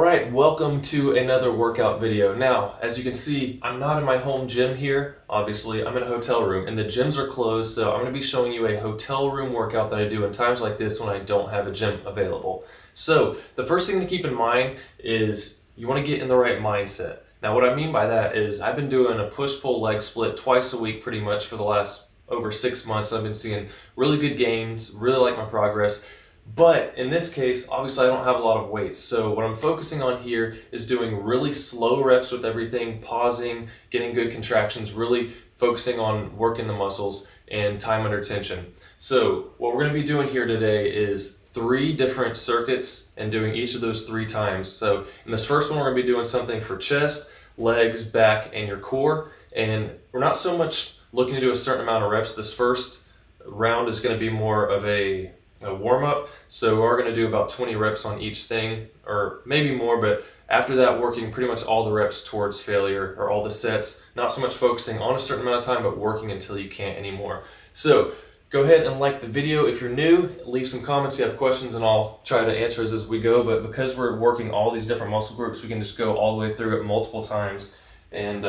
Alright, welcome to another workout video. Now, as you can see, I'm not in my home gym here, obviously. I'm in a hotel room and the gyms are closed, so I'm going to be showing you a hotel room workout that I do in times like this when I don't have a gym available. So, the first thing to keep in mind is you want to get in the right mindset. Now, what I mean by that is I've been doing a push-pull leg split twice a week pretty much for the last over 6 months. I've been seeing really good gains, really like my progress. But in this case, obviously I don't have a lot of weights. So what I'm focusing on here is doing really slow reps with everything, pausing, getting good contractions, really focusing on working the muscles and time under tension. So what we're going to be doing here today is 3 different circuits and doing each of those 3 times. So in this first one, we're going to be doing something for chest, legs, back, and your core. And we're not so much looking to do a certain amount of reps. This first round is going to be more of a warm-up, so we're going to do about 20 reps on each thing, or maybe more, but after that working pretty much all the reps towards failure, or all the sets, not so much focusing on a certain amount of time, but working until you can't anymore. So go ahead and like the video if you're new, leave some comments if you have questions and I'll try to answer as we go, but because we're working all these different muscle groups, we can just go all the way through it multiple times, and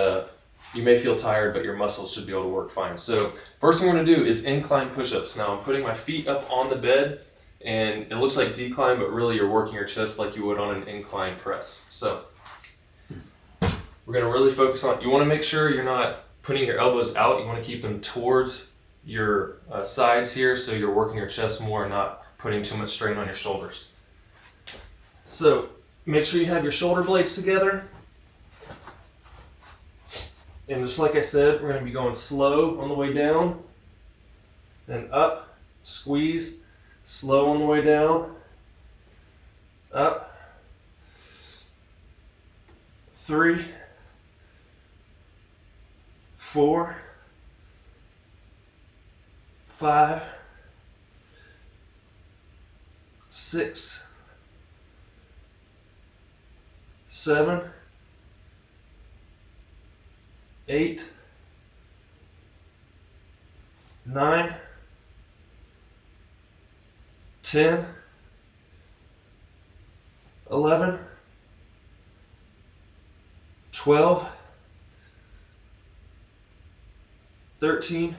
you may feel tired, but your muscles should be able to work fine. So first thing we're going to do is incline push-ups. Now I'm putting my feet up on the bed, and it looks like decline, but really you're working your chest like you would on an incline press. So we're going to really focus on, you want to make sure you're not putting your elbows out. You want to keep them towards your sides here, so you're working your chest more and not putting too much strain on your shoulders. So make sure you have your shoulder blades together. And just like I said, we're going to be going slow on the way down, then up, squeeze, slow on the way down, up, 3, 4, 5, 6, 7, 8, 9, 10, 11, 12, 13,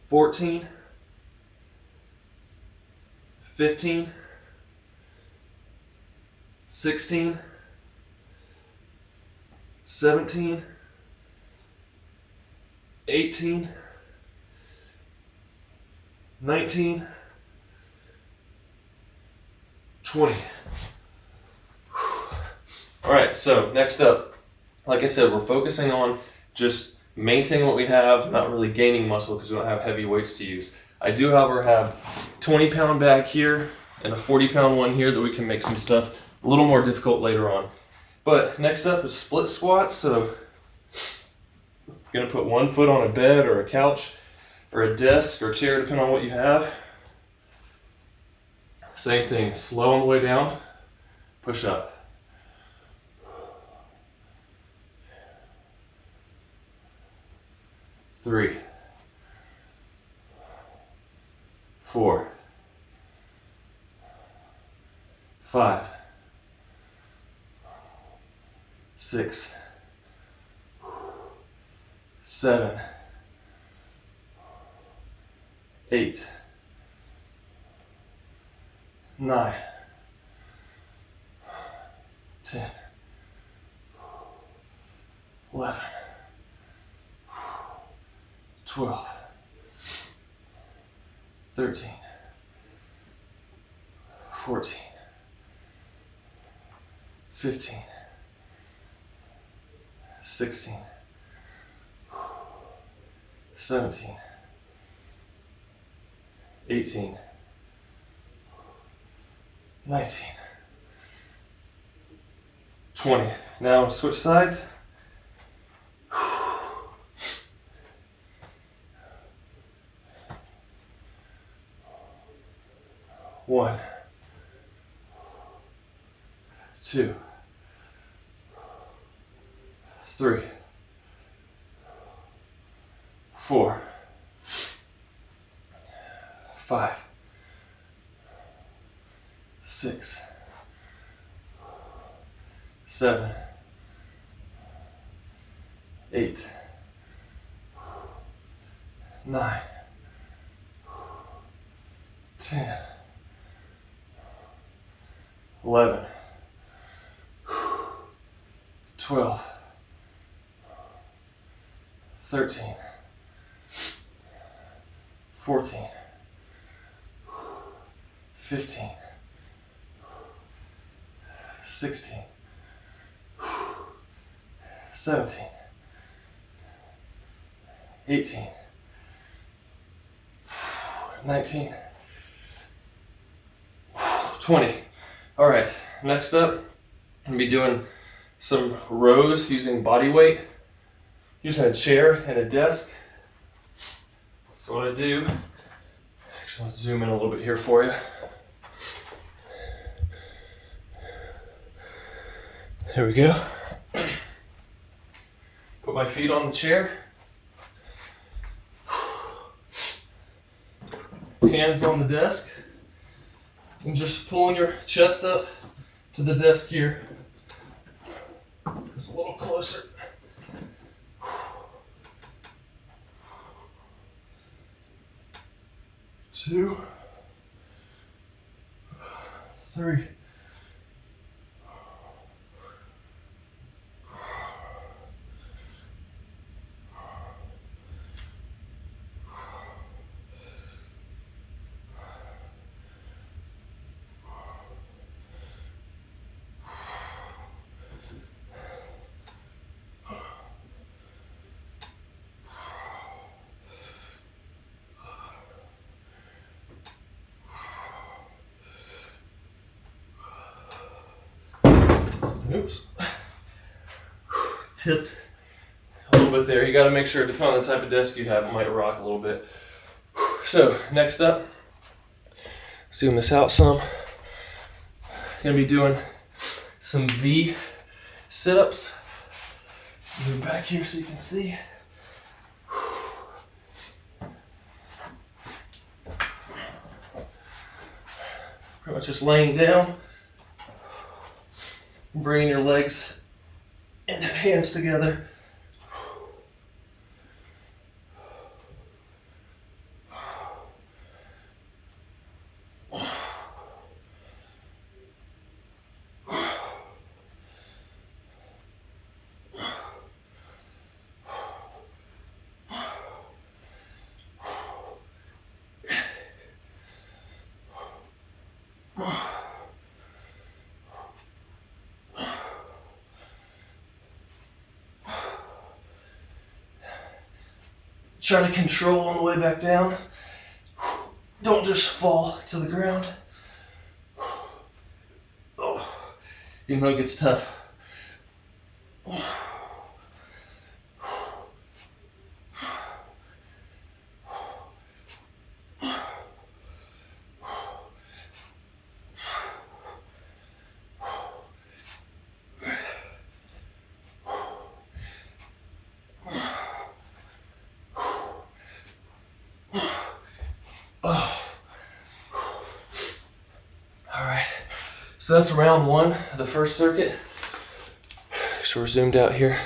14, 15, 16, 17, 18, 19, 20. All right, so next up, like I said, we're focusing on just maintaining what we have, not really gaining muscle because we don't have heavy weights to use. I do, however, have 20-pound bag here and a 40-pound one here that we can make some stuff a little more difficult later on. But next up is split squats. So I'm going to put one foot on a bed or a couch or a desk or a chair, depending on what you have. Same thing, slow on the way down, push up. 3, 4, 5, 6, 7, 8, 9, 10, 11, 12, 13, 14, 15, 16, 17, 18, 19, 20. Now switch sides. 1, 2, 3, 4, 5, 6, 7, 8, 9, 10, 11, 12, 13, 14, 15, 16, 17, 18, 19, 20. All right, next up, I'm gonna be doing some rows using body weight, using a chair and a desk. So what I do, actually let's zoom in a little bit here for you. There we go. Put my feet on the chair. Hands on the desk. And just pulling your chest up to the desk here. Just a little closer. 2, 3. Oops. Tipped a little bit there. You got to make sure, depending on the type of desk you have, it might rock a little bit. So, next up, zoom this out some. Gonna be doing some V sit-ups. Move back here so you can see. Pretty much just laying down. Bringing your legs and hands together. Try to control on the way back down. Don't just fall to the ground. Oh, even though it gets tough. So that's round 1 of the first circuit. So we're zoomed out here.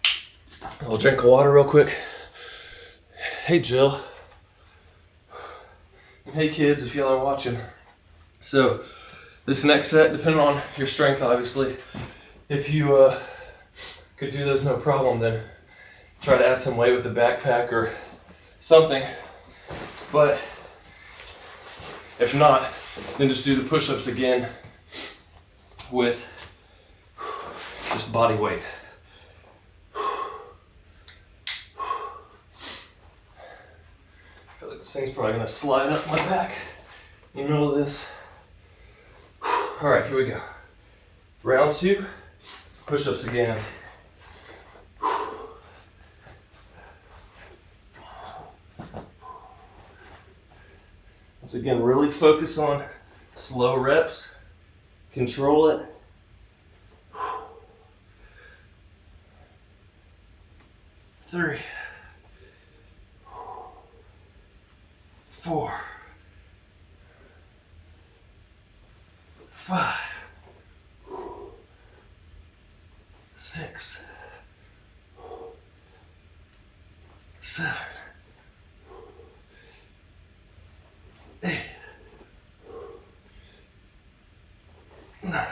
A little drink of water real quick. Hey Jill. And hey kids, if y'all are watching. So this next set, depending on your strength obviously, if you could do those no problem, then try to add some weight with a backpack or something. But if not, then just do the push-ups again with just body weight. I feel like this thing's probably gonna slide up my back in the middle of this. All right, here we go. Round 2, push-ups again. Once again, really focus on slow reps, control it. 3, 4, 6, 7, 8, 9,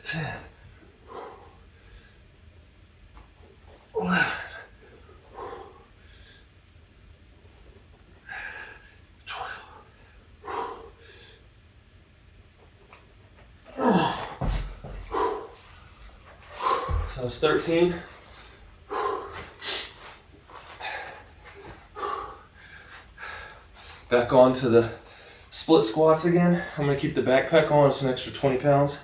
10, 11, 12. So it's 13. Back on to the split squats again. I'm going to keep the backpack on. It's an extra 20 pounds.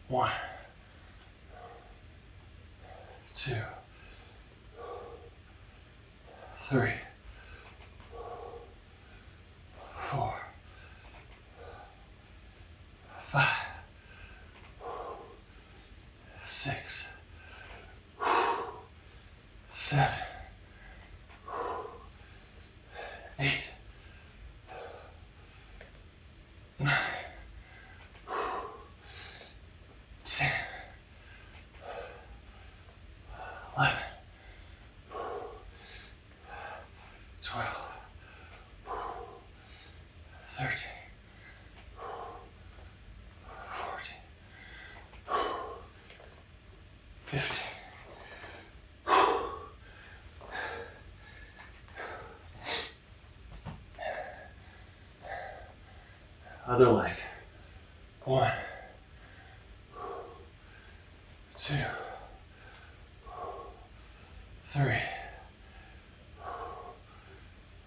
One, 2, 3, 4, 5, 6, 7, 8, 9, 10, 11, 12, 13, 14, 15. Other leg. 1, 2, 3,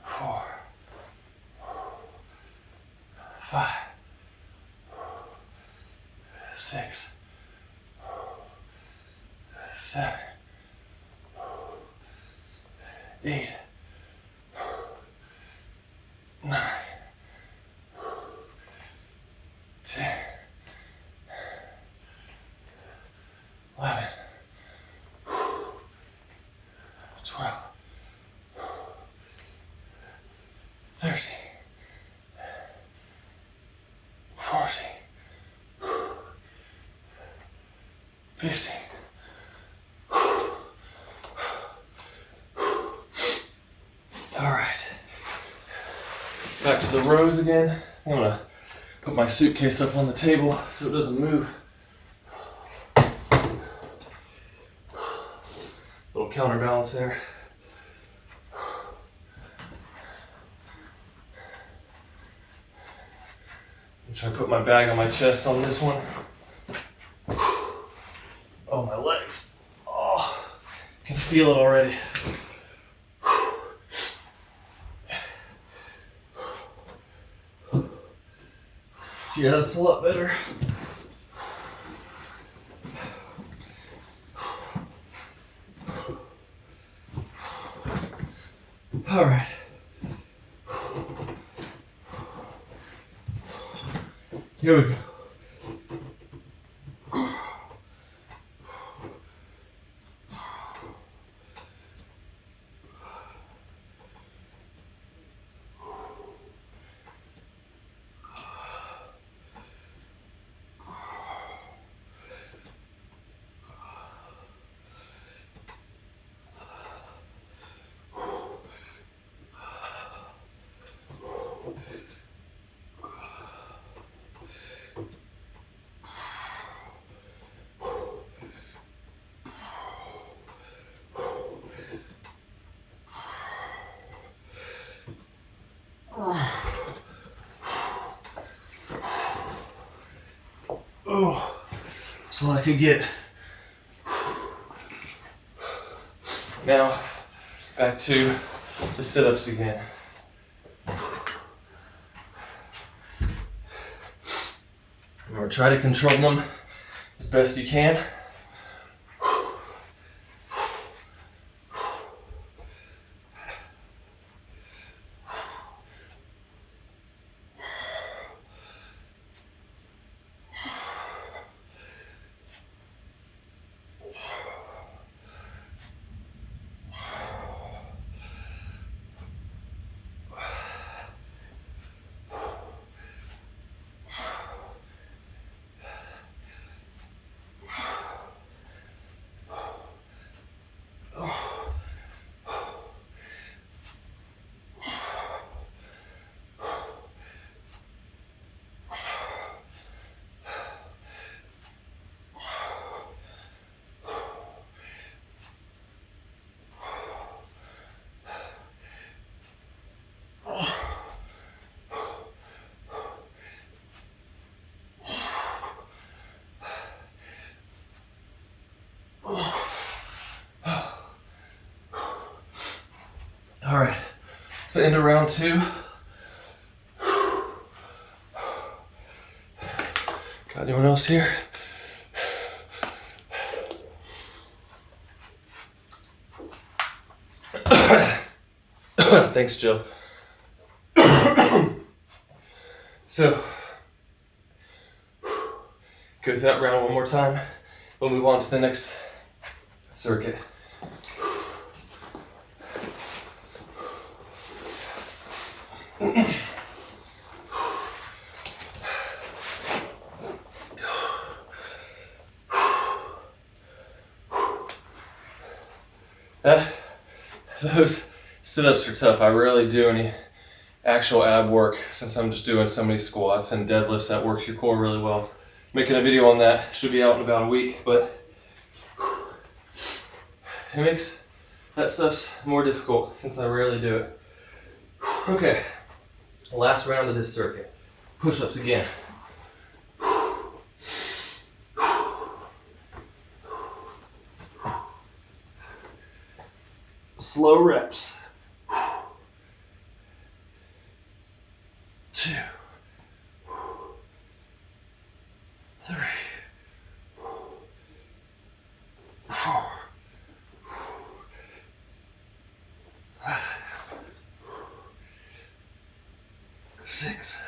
4, 5, 6, 7, 8, 9, 10, 11, 12, 13, 14, 15. All right. Back to the rows again. I'm gonna put my suitcase up on the table so it doesn't move. Little counterbalance there. I'm trying to put my bag on my chest on this one. Oh, my legs. Oh, I can feel it already. Yeah, that's a lot better. All right. Here we go. Oh, so I could get. Now, back to the sit-ups again. I'm going to try to control them as best you can. It's the end of round 2. Got anyone else here? Thanks, Jill. So, go through that round one more time. We'll move on to the next circuit. Those sit-ups are tough. I rarely do any actual ab work since I'm just doing so many squats and deadlifts. That works your core really well. Making a video on that, should be out in about a week, but it makes that stuff's more difficult since I rarely do it. Okay, last round of this circuit. Push-ups again. Slow reps. 2, 3, 4, 5, 6,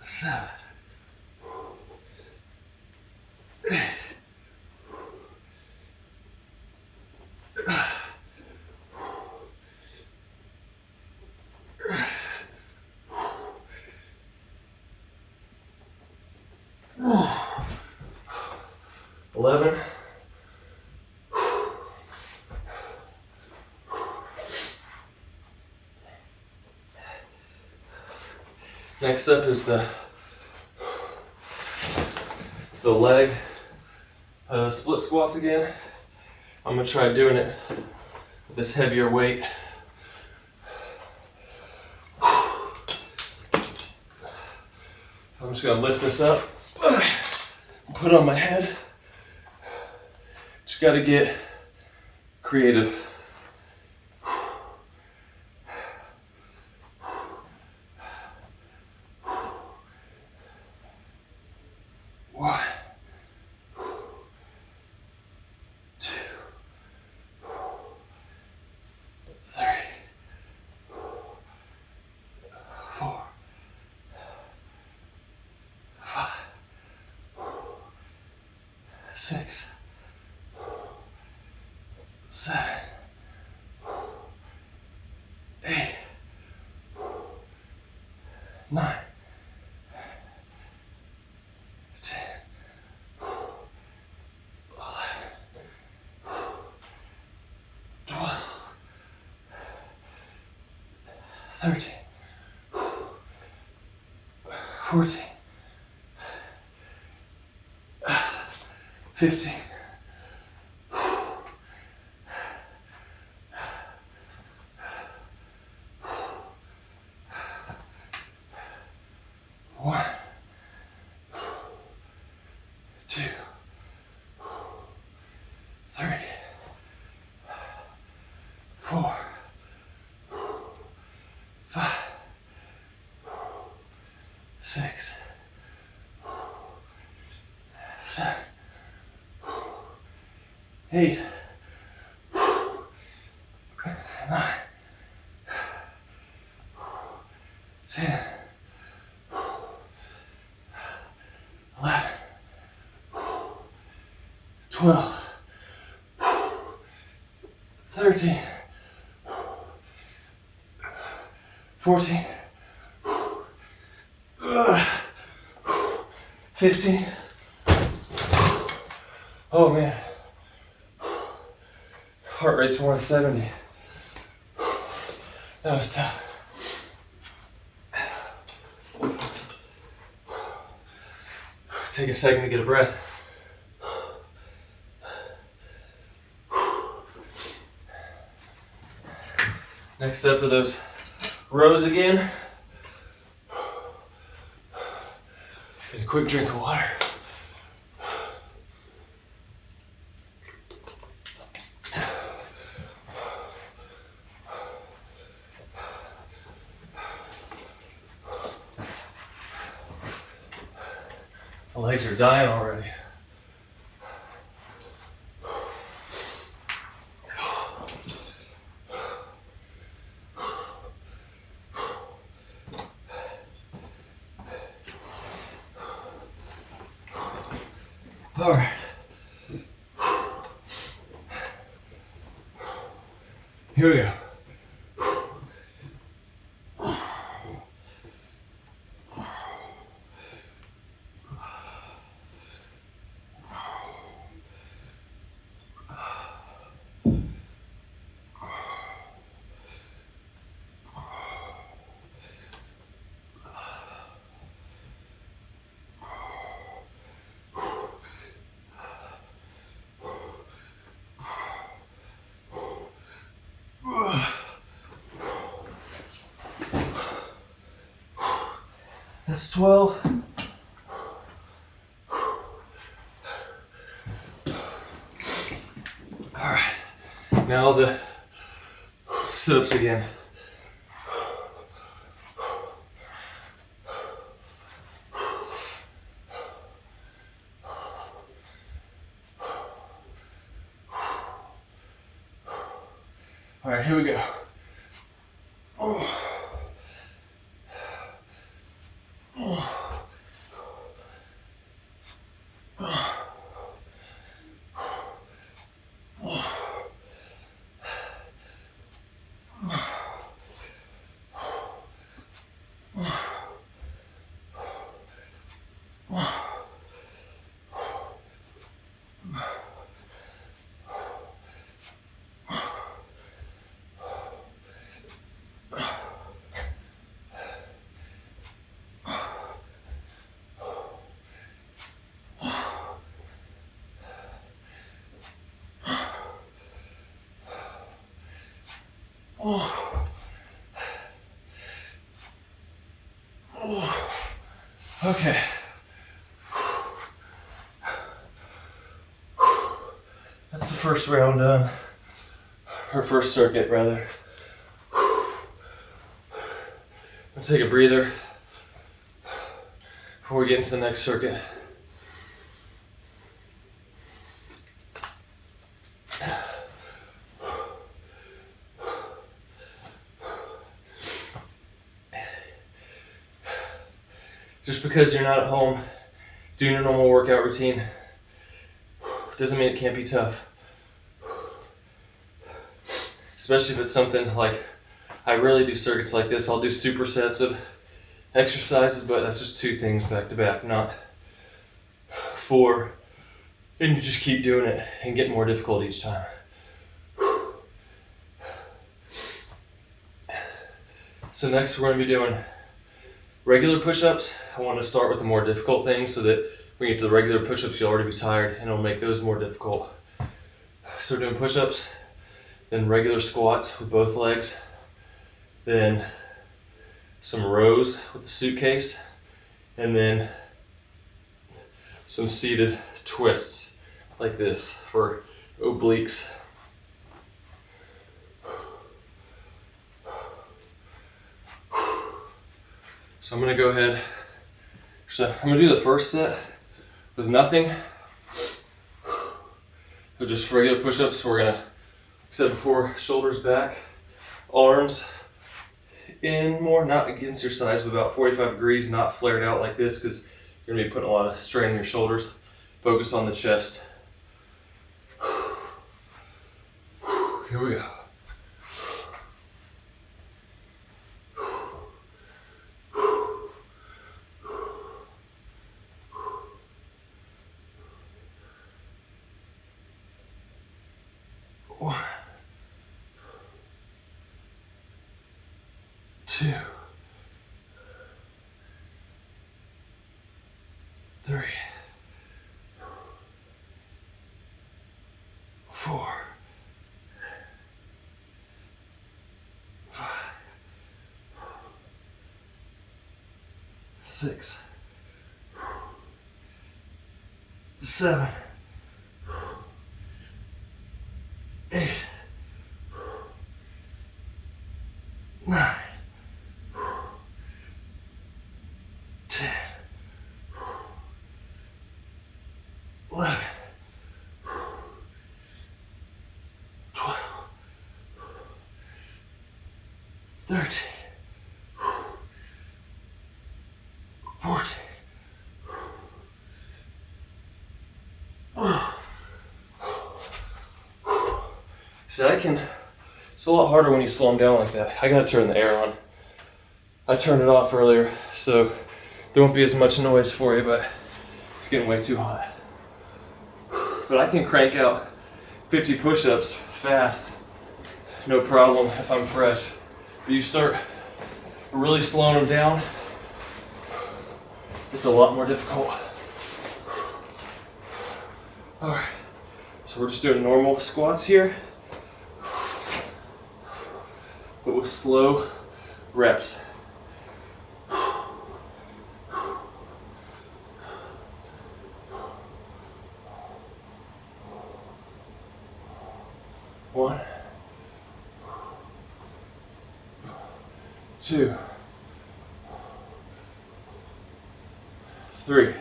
7, 8. 11. Next up is the leg split squats again. I'm gonna try doing it with this heavier weight. I'm just gonna lift this up, put it on my head. Just gotta get creative. One, 2, 3, 4, 5, 6, 7, 8, 9, 10, 11, 12, 13, 14, 15, 1, 2, 3, 4, 5, 6, 7, 8, 9, 10, 11, 12, 13, 14, 15. Oh man, heart rate's 170. That was tough. Take a second to get a breath. Next up are those rows again. Get a quick drink of water. My legs are dying already. All right. Here we go. That's 12. All right, now the sit-ups again. All right, here we go. Okay. That's the first round done. Or first circuit, rather. I'm gonna take a breather before we get into the next circuit. Just because you're not at home doing your normal workout routine doesn't mean it can't be tough. Especially if it's something like, I rarely do circuits like this. I'll do supersets of exercises, but that's just 2 things back to back, not 4. And you just keep doing it and get more difficult each time. So next we're going to be doing regular push-ups. I want to start with the more difficult things so that when you get to the regular push-ups, you'll already be tired and it'll make those more difficult. So we're doing push-ups, then regular squats with both legs, then some rows with the suitcase, and then some seated twists like this for obliques. So I'm gonna go ahead, so I'm gonna do the first set with nothing. So just regular push-ups. We're gonna, like I said before, shoulders back, arms in more, not against your sides, but about 45 degrees, not flared out like this, because you're gonna be putting a lot of strain on your shoulders. Focus on the chest. Here we go. One, 2, 3, 4, 5, 6, 7, 8, 9, 10, 13, 14. See, it's a lot harder when you slow them down like that. I gotta turn the air on. I turned it off earlier, so there won't be as much noise for you, but it's getting way too hot. But I can crank out 50 push-ups fast, no problem if I'm fresh. But you start really slowing them down, it's a lot more difficult. All right, so we're just doing normal squats here, but with slow reps. One, 2, 3,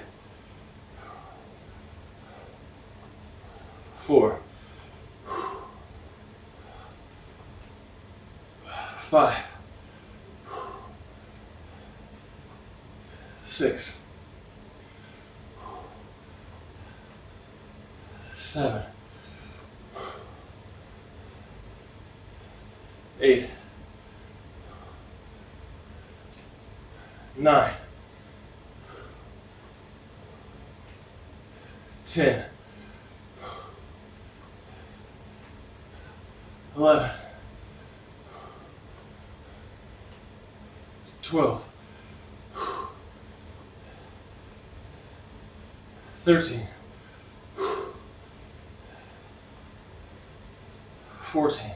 4, 5, 6, 7, 8, 9, 10, 11, 12, 13, 14,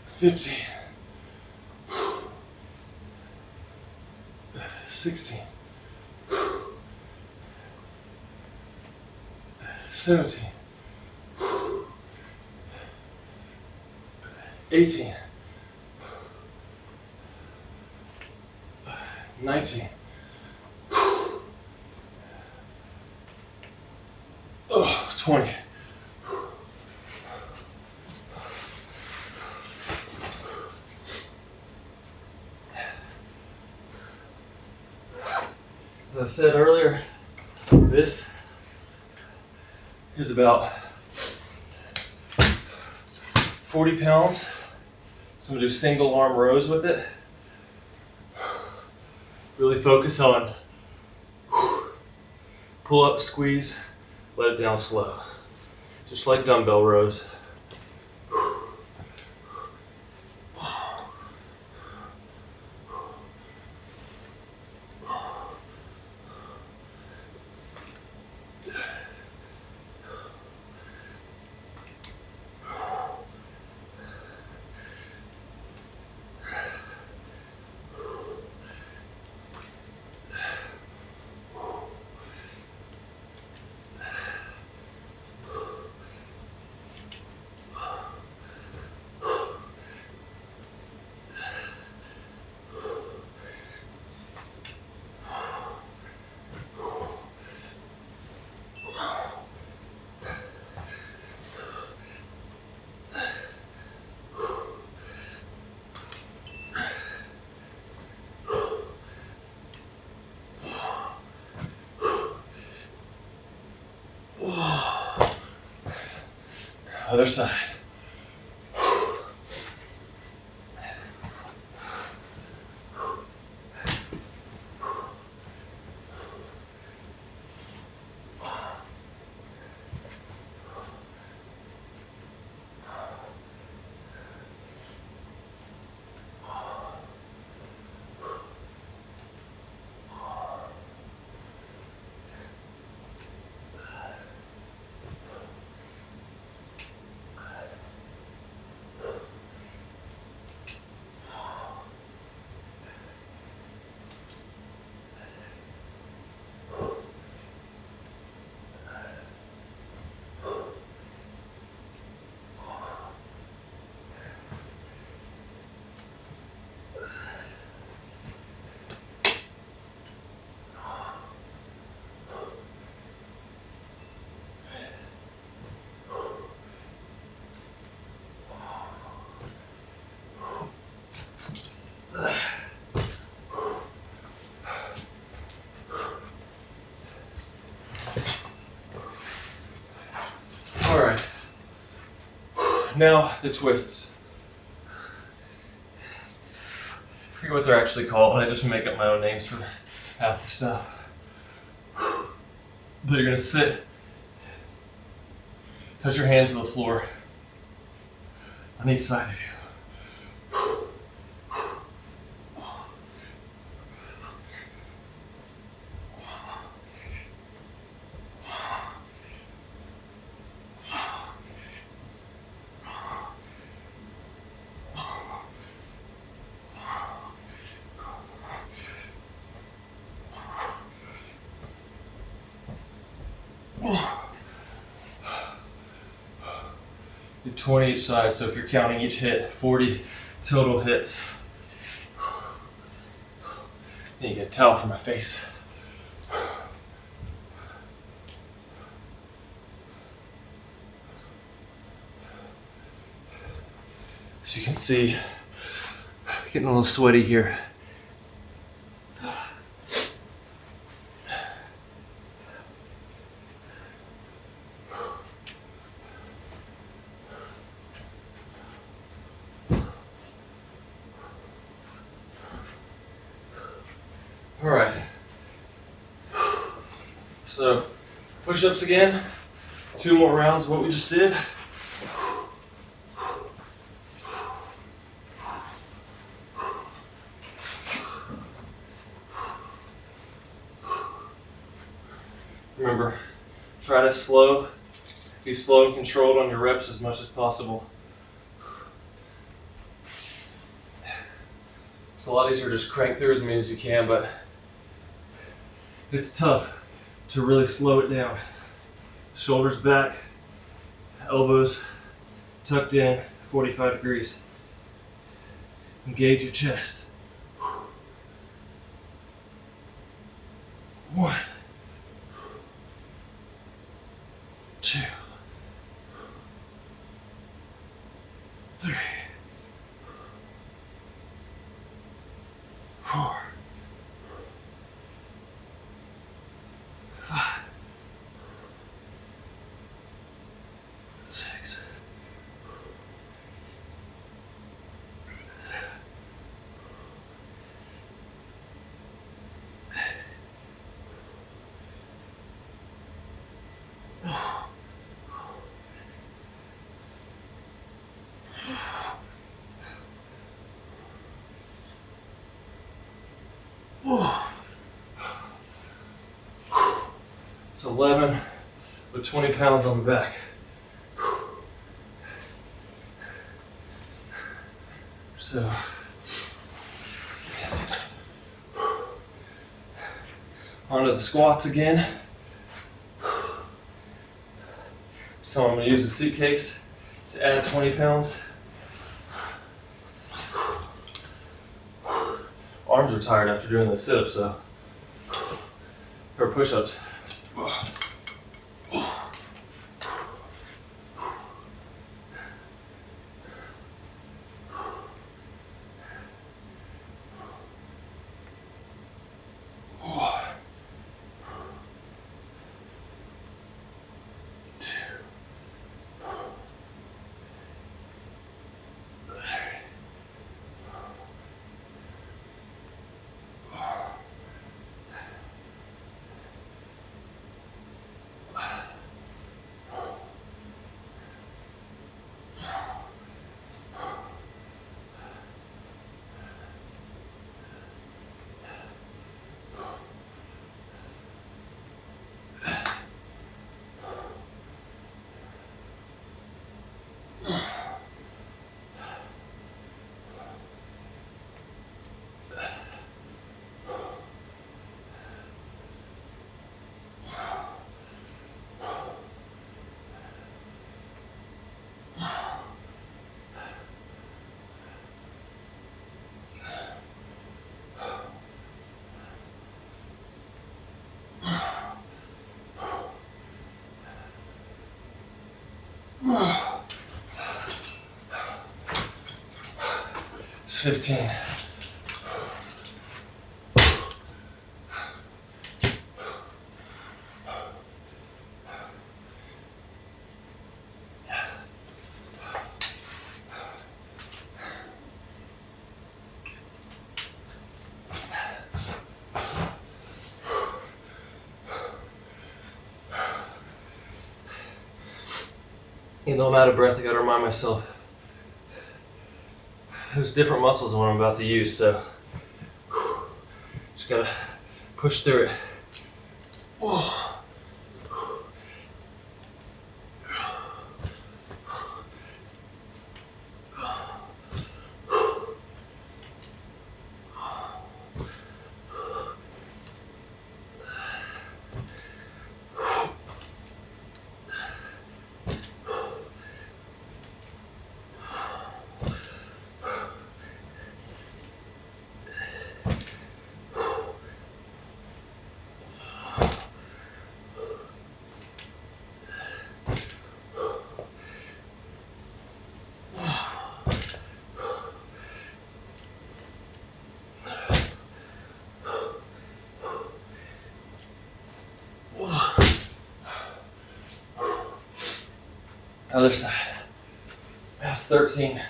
15, 16, 17, 18, 19, 20. As I said earlier, this is about 40 pounds. So I'm gonna do single arm rows with it. Really focus on pull up, squeeze, let it down slow. Just like dumbbell rows. Other side. Now the twists. I forget what they're actually called, but I just make up my own names for half the stuff. But you're gonna sit, touch your hands to the floor on each side of you. Do 20 each side, so if you're counting each hit, 40 total hits. Then you get a towel for my face. So you can see, getting a little sweaty here. All right, so push-ups again, 2 more rounds of what we just did. Remember, try to be slow and controlled on your reps as much as possible. It's a lot easier to just crank through as many as you can, but it's tough to really slow it down. Shoulders back, elbows tucked in, 45 degrees. Engage your chest. 1, 2, 3, 4, 5, 6, 11 with 20 pounds on the back. So, onto the squats again. So I'm going to use a suitcase to add 20 pounds. Arms are tired after doing the sit-ups though, or push-ups. It's 15. Even though I'm out of breath, I gotta remind myself there's different muscles than what I'm about to use, so just gotta push through it. Other side. Past 13.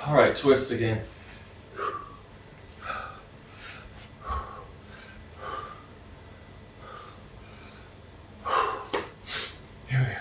All right, twists again. Here we go.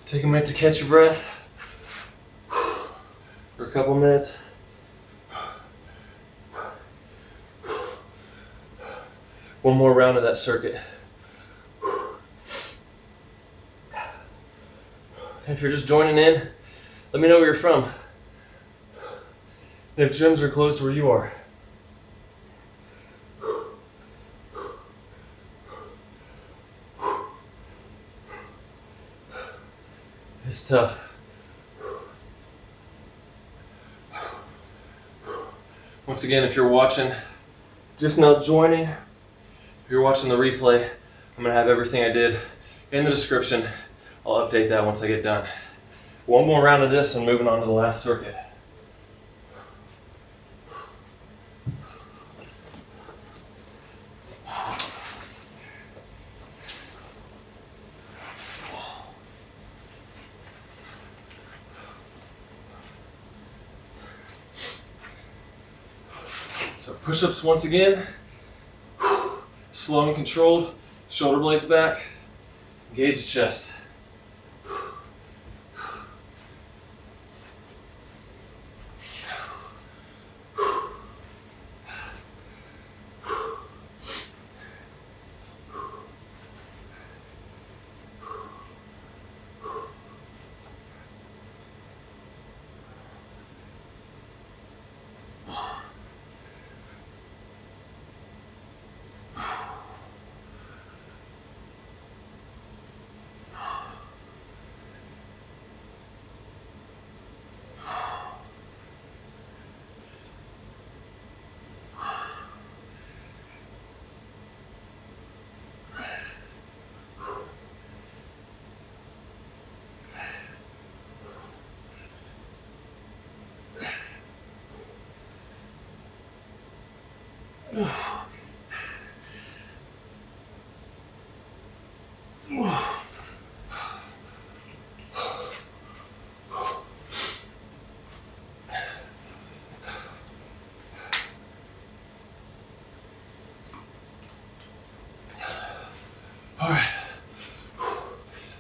Take a minute to catch your breath for a couple minutes. One more round of that circuit. And if you're just joining in, let me know where you're from. And if gyms are closed where you are. It's tough. Once again, if you're watching, just now joining, if you're watching the replay, I'm gonna have everything I did in the description. I'll update that once I get done. One more round of this and moving on to the last circuit. So push-ups once again, slow and controlled, shoulder blades back, engage the chest.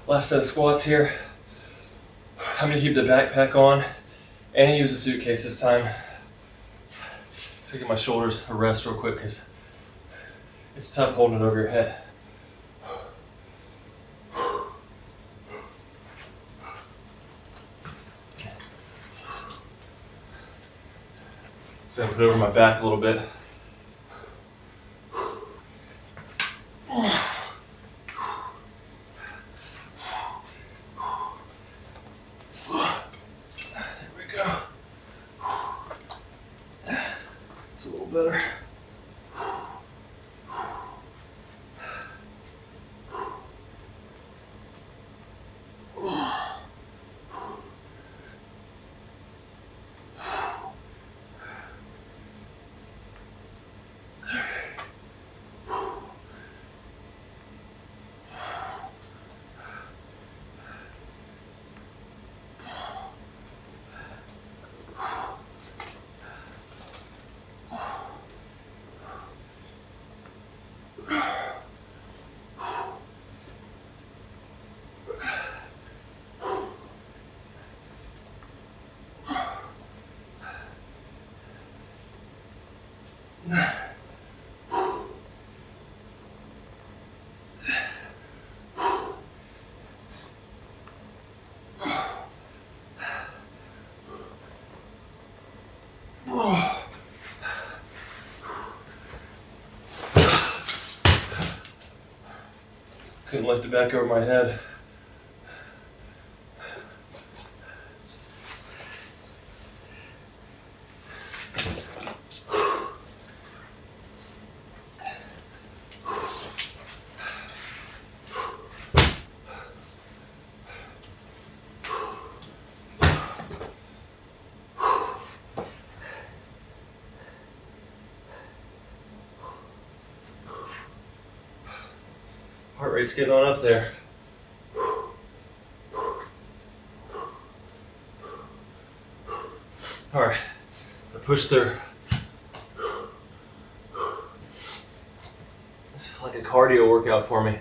Last set of squats here. I'm gonna keep the backpack on and use the suitcase this time. To get my shoulders a rest real quick because it's tough holding it over your head. So I'm gonna put it over my back a little bit. There we go. It's a little better. Couldn't lift it back over my head. Heart rate's getting on up there. All right, I push through. It's like a cardio workout for me.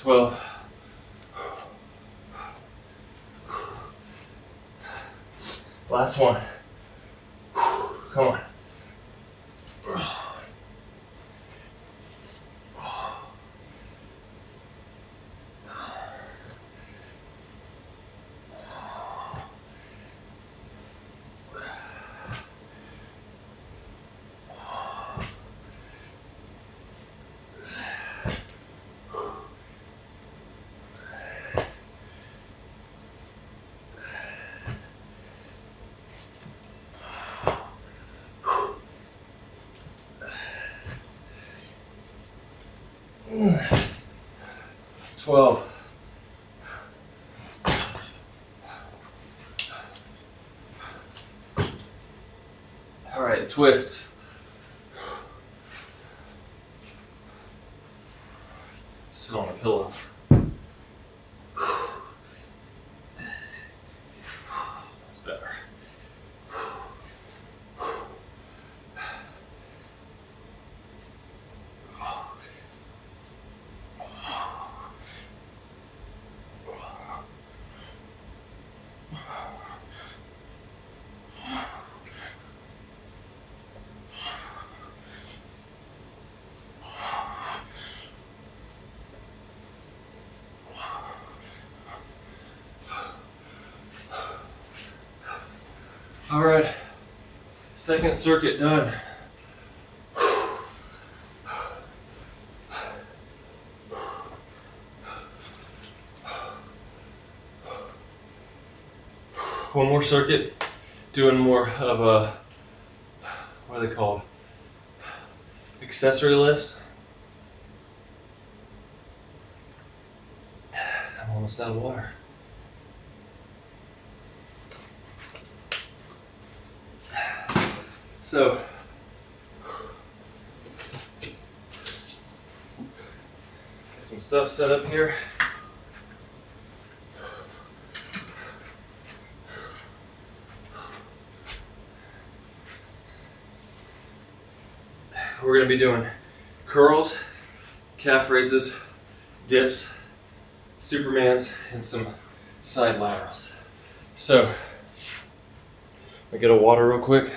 Well, last one. Come on. Mm. 12. All right, twists. Sit on a pillow. That's better. All right, second circuit done. One more circuit. doing more of a, what are they called? Accessory lifts. I'm almost out of water. So, get some stuff set up here. We're going to be doing curls, calf raises, dips, Supermans, and some side laterals. So, let me get a water real quick.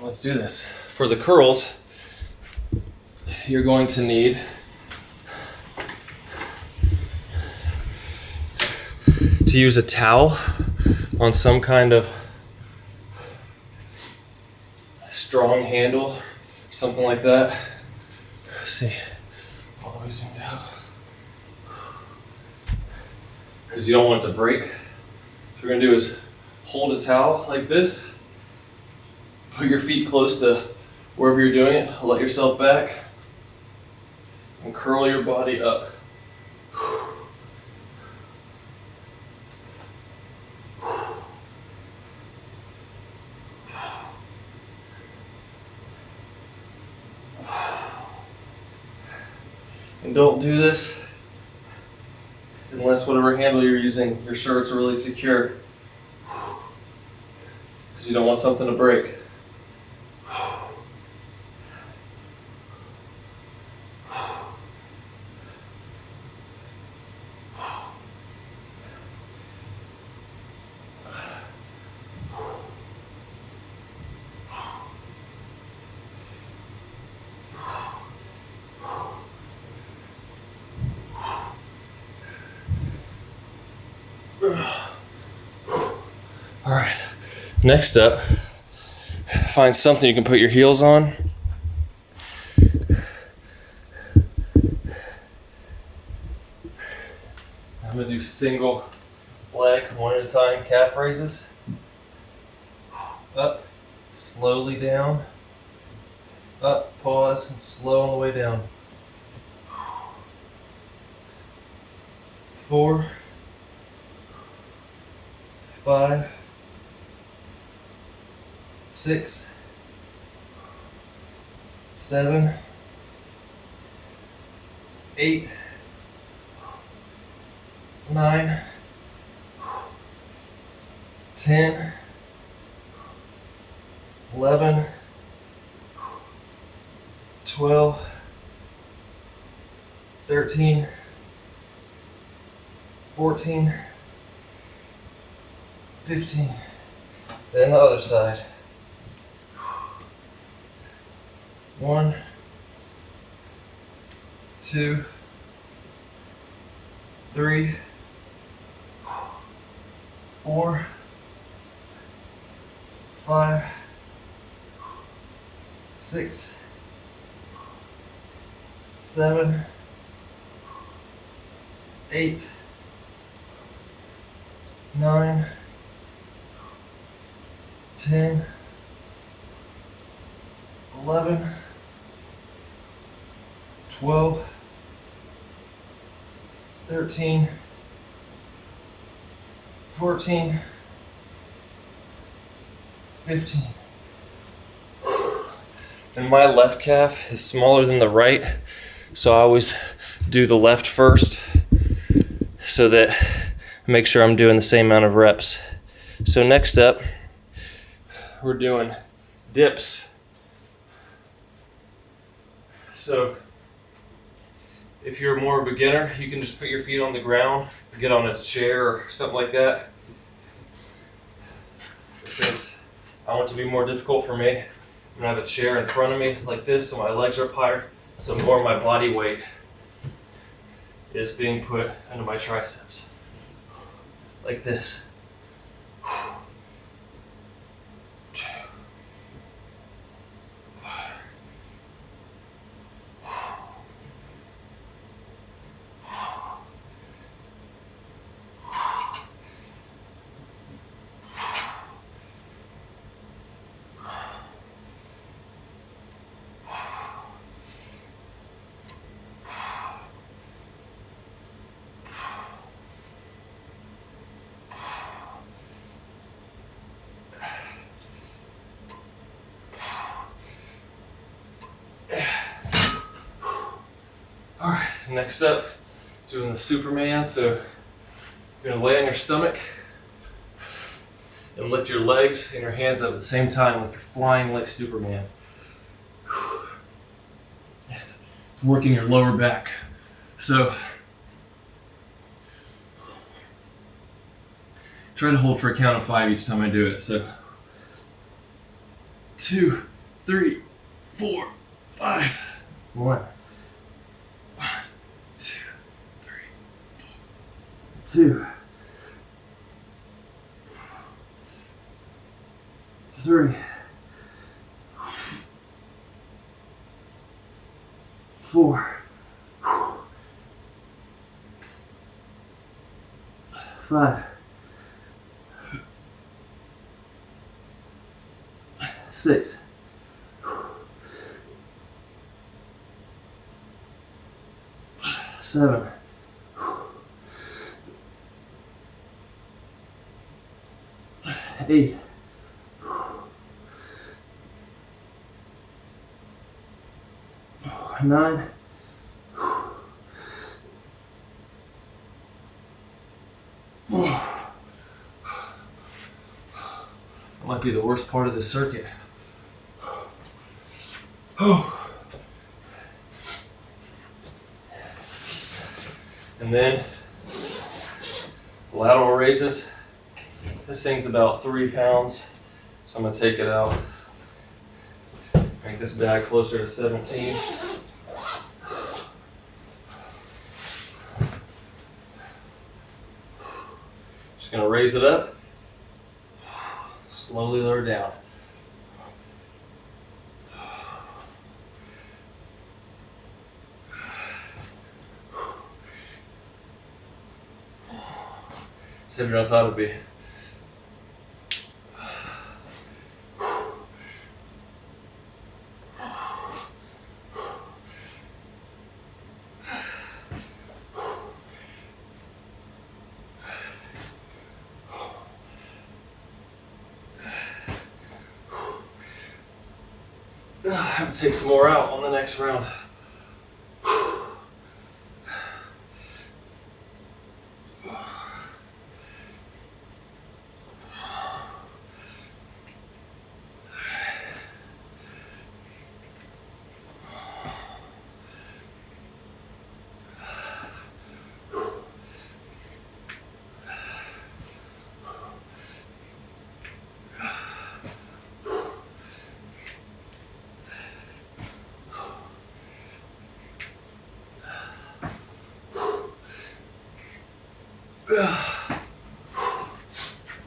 Let's do this. For the curls, you're going to need to use a towel on some kind of strong handle, something like that. Let's see, all the way zoomed out. Because you don't want it to break. So what we're gonna do is hold a towel like this, put your feet close to wherever you're doing it, let yourself back, and curl your body up. And don't do this unless whatever handle you're using, your shirt's really secure. Because you don't want something to break. All right, next up, find something you can put your heels on. I'm gonna do single leg, one at a time, calf raises. Up, slowly down, up, pause, and slow on the way down. 4, 5, 6, 7, 8, 9, 10, 11, 12, 13, 14, 15. Then the other side. 1, 2, 3, 4, 5, 6, 7, 8, 9, 10, 11, 12, 13, 14, 15. And my left calf is smaller than the right, so I always do the left first so that make sure I'm doing the same amount of reps. So next up, we're doing dips. So if you're more a beginner, you can just put your feet on the ground, get on a chair or something like that. Since I want it to be more difficult for me, I'm gonna have a chair in front of me like this so my legs are up higher, so more of my body weight is being put into my triceps. Like this. 2, 5, Next up, doing the Superman. So you're gonna lay on your stomach and lift your legs and your hands up at the same time like you're flying like Superman. It's working your lower back. So try to hold for a count of 5 each time I do it. So 2, 3, 4, 5. 1, 2, 3, 4, 2, 3, 4, 5, 6, 7, 8, 9, 10. That might be the worst part of the circuit. And then lateral raises. This thing's about 3 pounds, so I'm gonna take it out. Make this bag closer to 17. Just gonna raise it up, slowly lower down. It's heavier than I thought it'd be. I have to take some more out on the next round.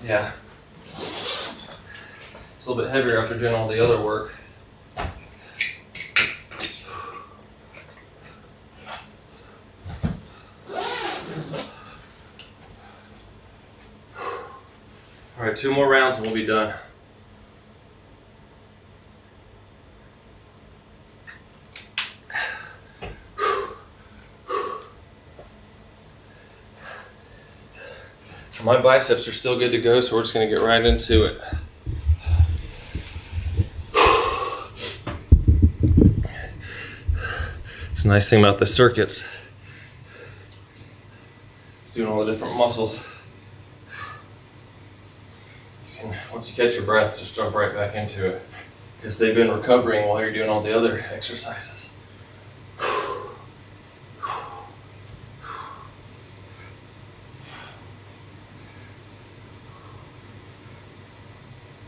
Yeah, it's a little bit heavier after doing all the other work. All right, 2 more rounds and we'll be done. My biceps are still good to go, so we're just going to get right into it. It's a nice thing about the circuits. It's doing all the different muscles. You can, once you catch your breath, just jump right back into it, because they've been recovering while you're doing all the other exercises.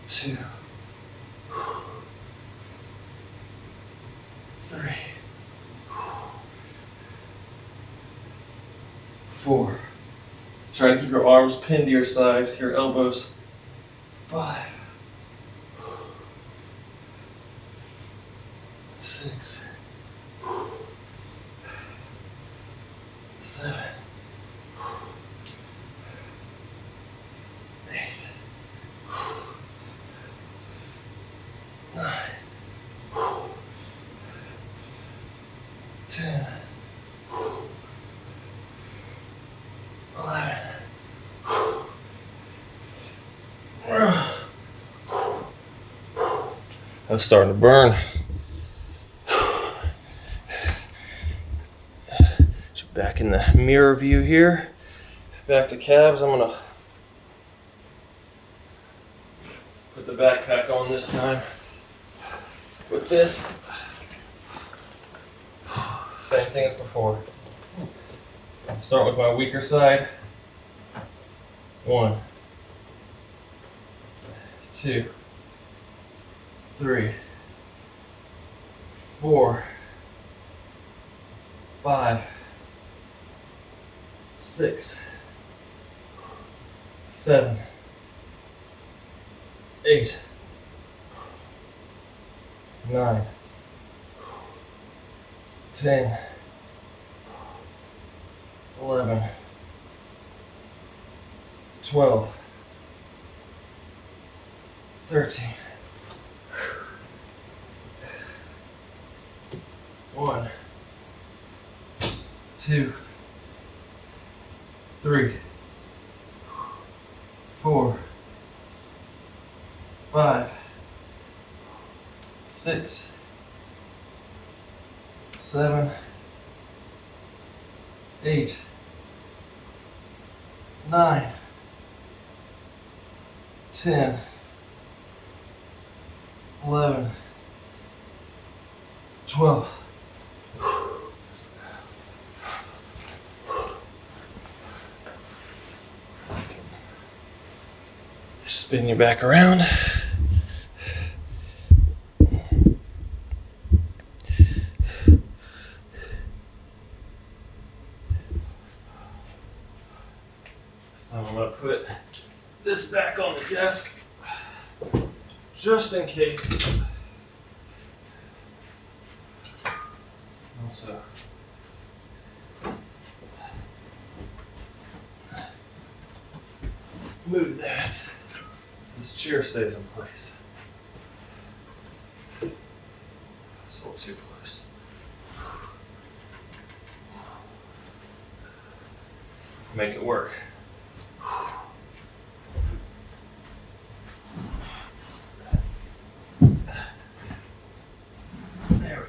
2, 3, 4. Try to keep your arms pinned to your side, your elbows. 5, 6, 7, 8, 9, 10, 11. I was starting to burn. back in the mirror view here. Back to calves. I'm gonna put the backpack on this time with this. Same thing as before. Start with my weaker side. 1, 2, 3, 4, 5, 6, 7, 8, 9, 10, 11, 12, 13, 1, 2, 3, 4, 5, 6, 7, 8, 9, 10, 11, 12. Spin you back around. So I'm going to put this back on the desk just in case. Also, move that so this chair stays in place. It's a little too close. Make it work. There we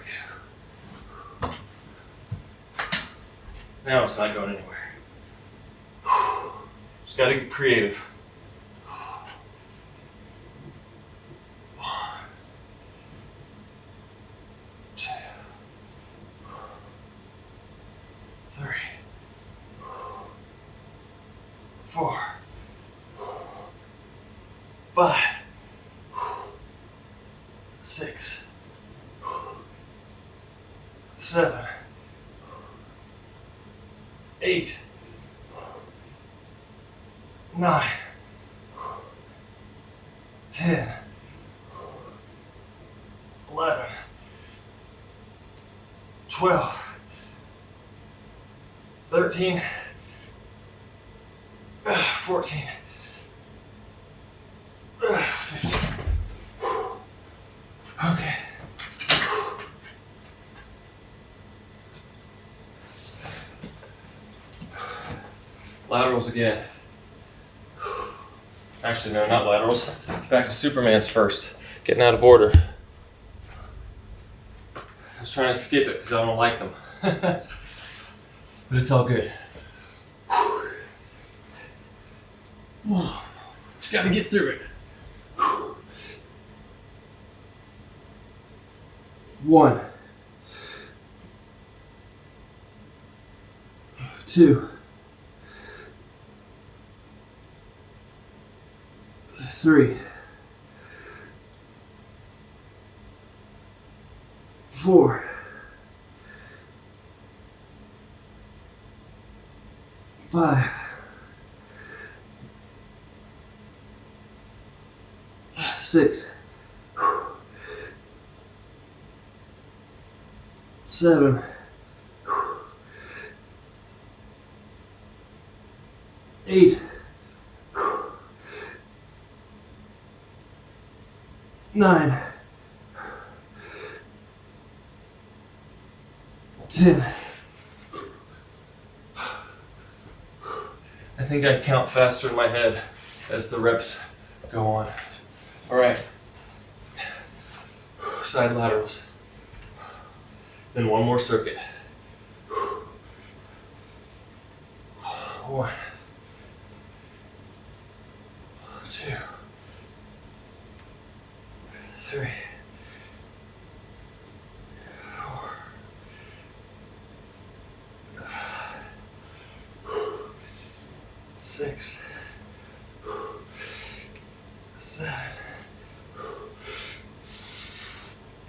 go. Now it's not going anywhere. Just got to get creative. 1, 2, 3, 4, 5, 6, 7, 8, 9, 10, 11, 12, 13, 14, 15. Okay. Laterals again. Actually, no, not laterals. Back to Superman's first. Getting out of order. I was trying to skip it because I don't like them. But it's all good. Just gotta get through it. 1, 2, 3, 4, 5, 6, 7, 8, 9, 10. I think I count faster in my head as the reps go on. All right. Side laterals. Then one more circuit. 1, 2, 3, 4, 6, 7,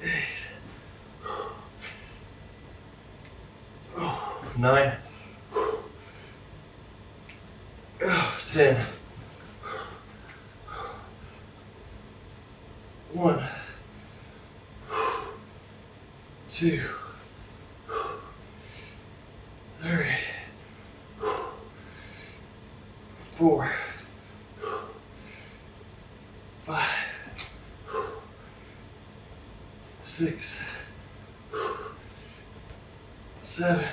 8, 9, 10. 1, 2, 3, 4, 5, 6, 7,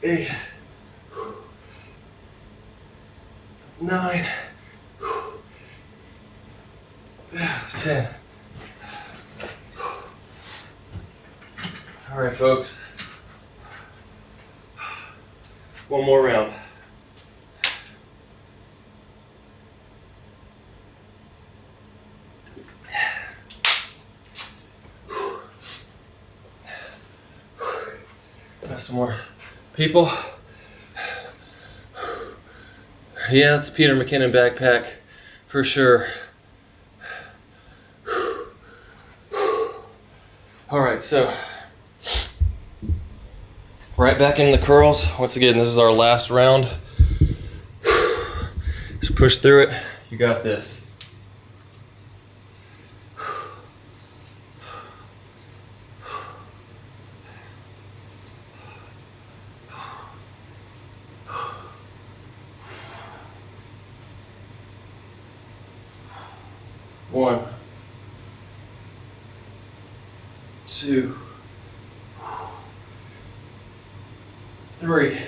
8, 9, 10. All right, folks. One more round. Got some more people. Yeah, it's Peter McKinnon backpack for sure. All right, so right back in the curls. Once again, this is our last round. Just push through it. You got this. One, 2, 3,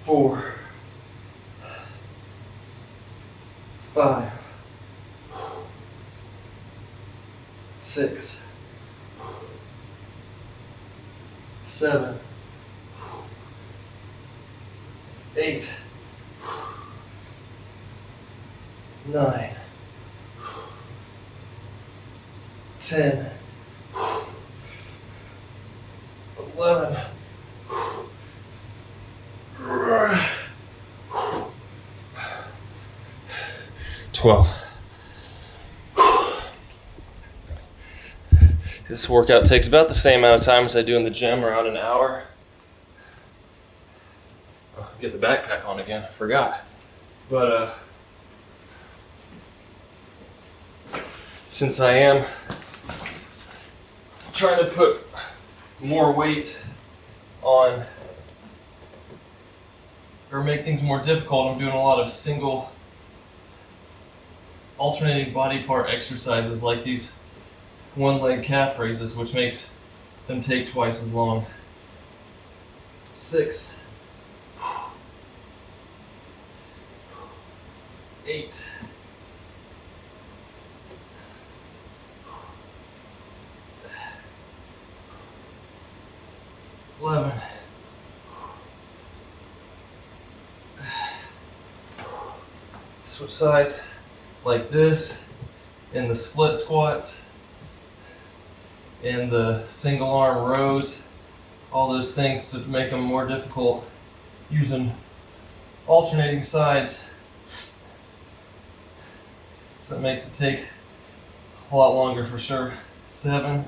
4, 5, 6, 7, 8, 9, 10, 11, 12. This workout takes about the same amount of time as I do in the gym, around an hour. Oh, get the backpack on again, I forgot. But since I am trying to put more weight on, or make things more difficult, I'm doing a lot of single alternating body part exercises like these one leg calf raises, which makes them take twice as long. 6, 8, 11, 12. Switch sides like this in the split squats, in the single arm rows, all those things to make them more difficult, using alternating sides. So that makes it take a lot longer for sure. 7,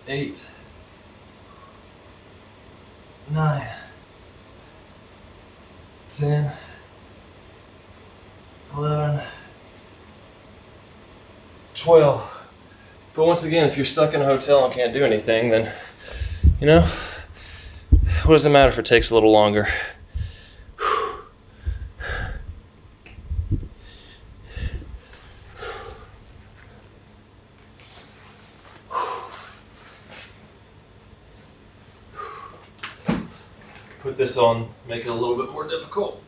8, 9, 10, 11, 12. But once again, if you're stuck in a hotel and can't do anything, then, you know, what does it matter if it takes a little longer? Put this on, make it a little bit more difficult.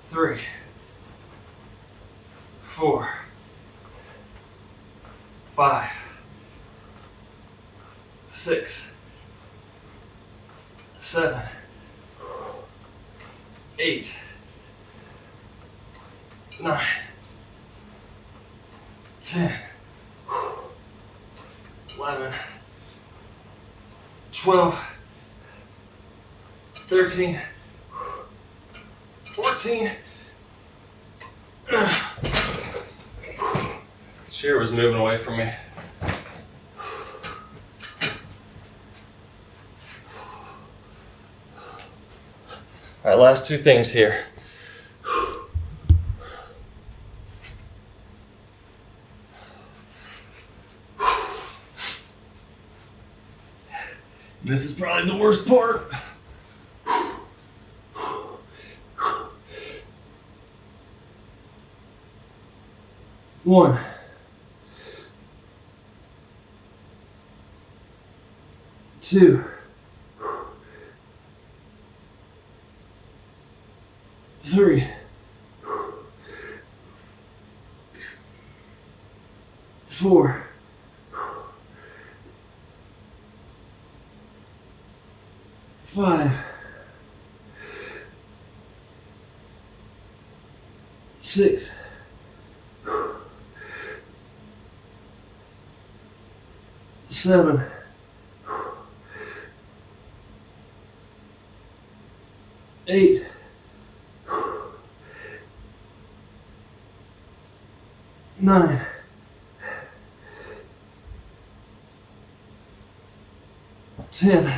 3, 4, 5, 6, 7, 8, 9, 10, 11, 12, 13, 14. Chair was moving away from me. All right, last two things here. This is probably the worst part. One, 2, 3, 4, 5, 6, 7, 8, 9, 10.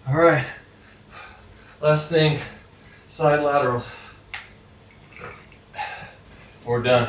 All right, last thing, side laterals. We're done.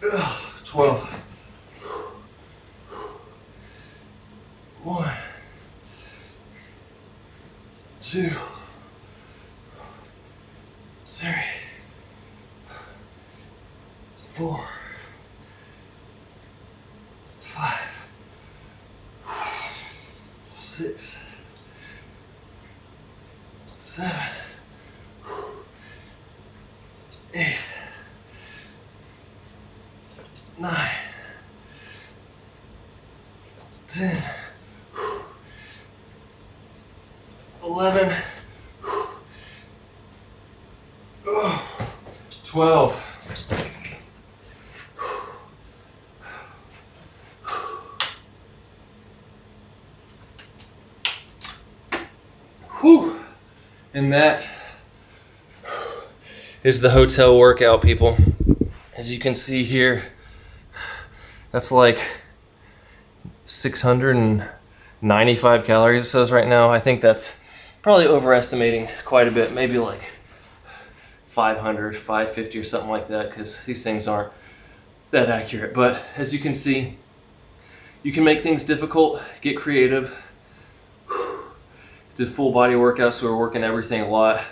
Ugh, 12. 1, 2, 3, 4, 5, 6, 7, 8, 9, 10, 11, 12. Whew. And that is the hotel workout, people. As you can see here, that's like 695 calories, it says right now. I think that's probably overestimating quite a bit, maybe like 500, 550 or something like that, because these things aren't that accurate. But as you can see, you can make things difficult, get creative. Did full body workouts, so we're working everything a lot,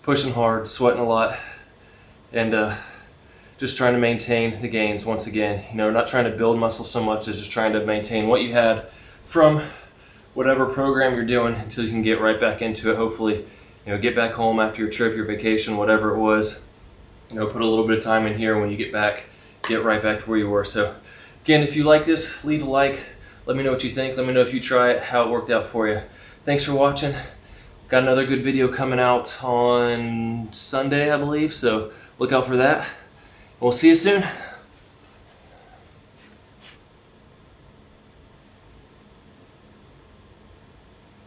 pushing hard, sweating a lot, and just trying to maintain the gains once again. You know, not trying to build muscle so much as just trying to maintain what you had from whatever program you're doing until you can get right back into it. Hopefully, you know, get back home after your trip, your vacation, whatever it was. You know, put a little bit of time in here. When you get back, get right back to where you were. So again, if you like this, leave a like. Let me know what you think. Let me know if you try it, how it worked out for you. Thanks for watching. Got another good video coming out on Sunday, I believe, so look out for that. We'll see you soon.